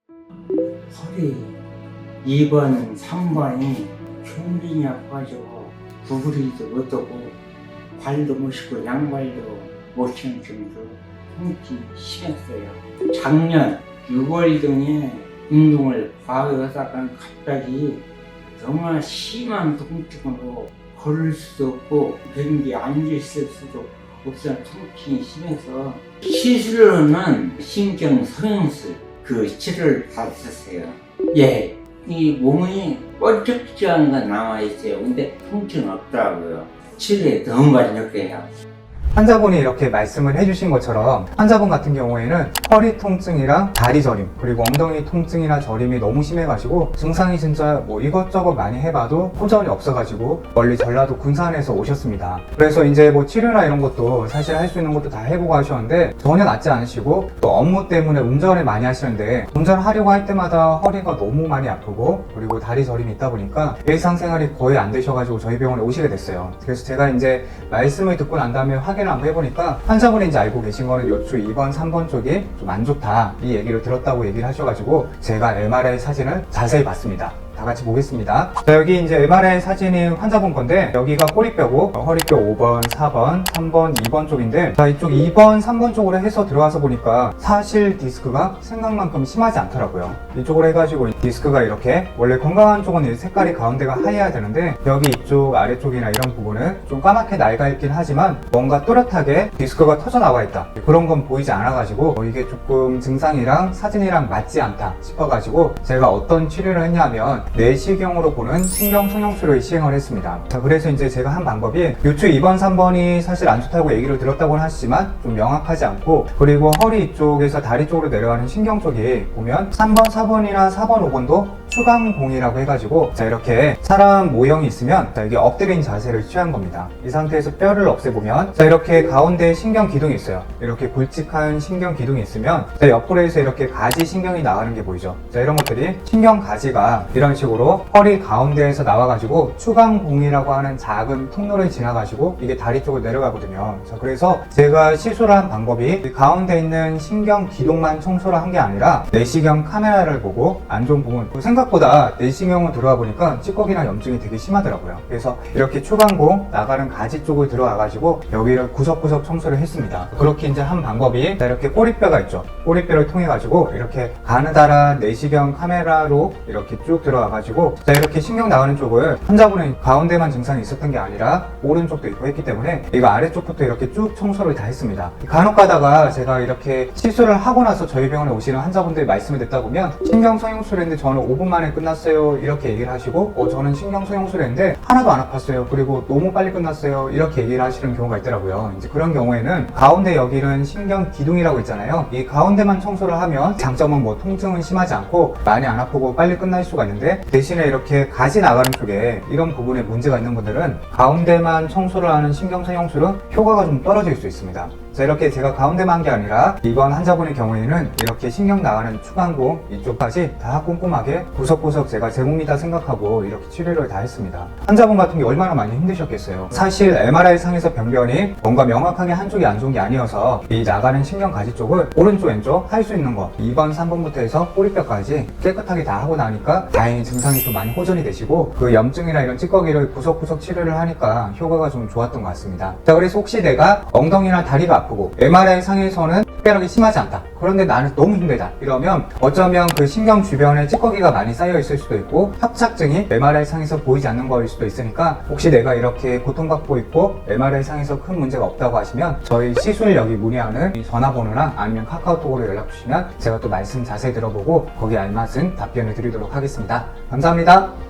허리 2번, 3번이 충분히 아파가지고 구부리기도 못하고 발도 못 씻고 양발도 못 신을 정도로 통증이 심했어요. 작년 6월경에 운동을 과거하다가 갑자기 정말 심한 통증으로 걸을 수도 없고 변기에 앉아있을 수도 없어서 통증이 심해서 시술로는 신경성형술 그 치료를 받았어요. 예, 이 몸이 뻘쩍지한 건 남아있어요. 근데 통증은 없더라고요. 치료에 너무 많이 느껴요. 환자분이 이렇게 말씀을 해주신 것처럼 환자분 같은 경우에는 허리 통증이랑 다리 저림 그리고 엉덩이 통증이나 저림이 너무 심해가지고 증상이 진짜 뭐 이것저것 많이 해봐도 호전이 없어가지고 멀리 전라도 군산에서 오셨습니다. 그래서 이제 뭐 치료나 이런 것도 사실 할 수 있는 것도 다 해보고 하셨는데 전혀 낫지 않으시고 또 업무 때문에 운전을 많이 하시는데 운전하려고 할 때마다 허리가 너무 많이 아프고 그리고 다리 저림이 있다 보니까 일상생활이 거의 안 되셔가지고 저희 병원에 오시게 됐어요. 그래서 제가 이제 말씀을 듣고 난 다음에 확인을 한번 해보니까 환자분이 이제 알고 계신 거는 요추 2번, 3번 쪽이 좀 안 좋다 이 얘기를 들었다고 얘기를 하셔가지고 제가 MRI 사진을 자세히 봤습니다. 다 같이 보겠습니다. 자, 여기 이제 MRI 사진이 환자분 건데 여기가 꼬리뼈고 허리뼈 5번, 4번, 3번, 2번 쪽인데 자, 이쪽 2번, 3번 쪽으로 해서 들어가서 보니까 사실 디스크가 생각만큼 심하지 않더라고요. 이쪽으로 해가지고 디스크가 이렇게 원래 건강한 쪽은 색깔이 가운데가 하얘야 되는데 여기 이쪽 아래쪽이나 이런 부분은 좀 까맣게 낡아있긴 하지만 뭔가 또렷하게 디스크가 터져 나와 있다 그런 건 보이지 않아가지고 이게 조금 증상이랑 사진이랑 맞지 않다 싶어가지고 제가 어떤 치료를 했냐면 내시경으로 보는 신경성형술을 시행을 했습니다. 자, 그래서 이제 제가 한 방법이 요추 2번, 3번이 사실 안 좋다고 얘기를 들었다고는 하시지만 좀 명확하지 않고 그리고 허리 이쪽에서 다리 쪽으로 내려가는 신경 쪽이 보면 3번, 4번이나 4번, 5번도 추간공이라고 해가지고 자, 이렇게 사람 모형이 있으면 자, 이게 엎드린 자세를 취한 겁니다. 이 상태에서 뼈를 없애보면 자, 이렇게 가운데 신경 기둥이 있어요. 이렇게 굵직한 신경 기둥이 있으면 자, 옆으로 해서 이렇게 가지 신경이 나가는 게 보이죠. 자, 이런 것들이 신경 가지가 이런 식으로 허리 가운데에서 나와가지고 추간공이라고 하는 작은 통로를 지나가지고 이게 다리 쪽으로 내려가거든요. 자, 그래서 제가 시술한 방법이 가운데 있는 신경 기둥만 청소를 한 게 아니라 내시경 카메라를 보고 안 좋은 부분 생각보다 내시경을 들어가 보니까 찌꺼기나 염증이 되게 심하더라고요. 그래서 이렇게 추간공 나가는 가지 쪽을 들어가가지고 여기를 구석구석 청소를 했습니다. 그렇게 이제 한 방법이 자, 이렇게 꼬리뼈가 있죠. 꼬리뼈를 통해 가지고 이렇게 가느다란 내시경 카메라로 이렇게 쭉 들어가가지고 자, 이렇게 신경 나가는 쪽을 환자분은 가운데만 증상이 있었던 게 아니라 오른쪽도 있고 했기 때문에 이거 아래쪽부터 이렇게 쭉 청소를 다 했습니다. 간혹 가다가 제가 이렇게 시술을 하고 나서 저희 병원에 오시는 환자분들이 말씀을 듣다 보면 신경성형술 했는데 저는 5분 만에 끝났어요 이렇게 얘기를 하시고 저는 신경성형술 했는데 하나도 안 아팠어요 그리고 너무 빨리 끝났어요 이렇게 얘기를 하시는 경우가 있더라고요. 이제 그런 경우에는 가운데 여기는 신경 기둥이라고 있잖아요. 이 가운데만 청소를 하면 장점은 뭐 통증은 심하지 않고 많이 안 아프고 빨리 끝날 수가 있는데 대신에 이렇게 가지 나가는 쪽에 이런 부분에 문제가 있는 분들은 가운데만 청소를 하는 신경성형술은 효과가 좀 떨어질 수 있습니다. 자, 이렇게 제가 가운데만 한 게 아니라 이번 환자분의 경우에는 이렇게 신경 나가는 추간공 이쪽까지 다 꼼꼼하게 구석구석 제가 제 몸이다 생각하고 이렇게 치료를 다 했습니다. 환자분 같은 게 얼마나 많이 힘드셨겠어요. 사실 MRI 상에서 병변이 뭔가 명확하게 한쪽이 안 좋은 게 아니어서 이 나가는 신경 가지 쪽을 오른쪽 왼쪽 할 수 있는 거 2번 3번부터 해서 꼬리뼈까지 깨끗하게 다 하고 나니까 다행히 증상이 좀 많이 호전이 되시고 그 염증이나 이런 찌꺼기를 구석구석 치료를 하니까 효과가 좀 좋았던 것 같습니다. 자, 그래서 혹시 내가 엉덩이나 다리가 아프고 MRI 상에서는 특별하게 심하지 않다 그런데 나는 너무 힘들다 이러면 어쩌면 그 신경 주변에 찌꺼기가 많이 쌓여 있을 수도 있고 협착증이 MRI 상에서 보이지 않는 거일 수도 있으니까 혹시 내가 이렇게 고통받고 있고 MRI 상에서 큰 문제가 없다고 하시면 저희 시술력이 문의하는 전화번호나 아니면 카카오톡으로 연락 주시면 제가 또 말씀 자세히 들어보고 거기에 알맞은 답변을 드리도록 하겠습니다. 감사합니다.